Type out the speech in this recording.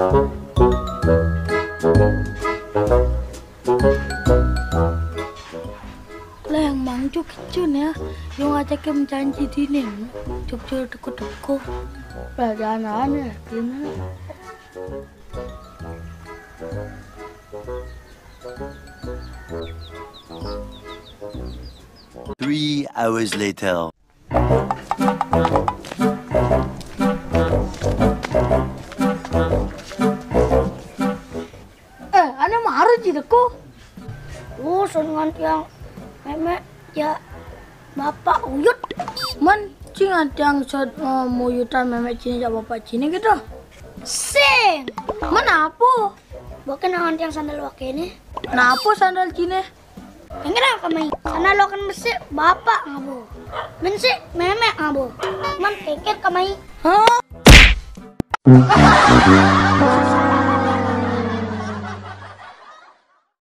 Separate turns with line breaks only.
Lah yang mangcuk kecun ya, yang ngajak menjanji dini, cuk-cuk deko-deko. Perjalanannya gimana?
Three hours later.
Ana marah jidaku.
Dengan yang memek ya bapak uyut.
Man, cing yang muyutan memek cini ya bapak cini gitu.
Sing.
Mana apa?
Bukan dengan yang sandal wake ini.
Kenapa sandal cini?
Yang kira kami sandal wakan mesik bapak ngabo. Mesik memek ngabo. Man keket kami.
Hah?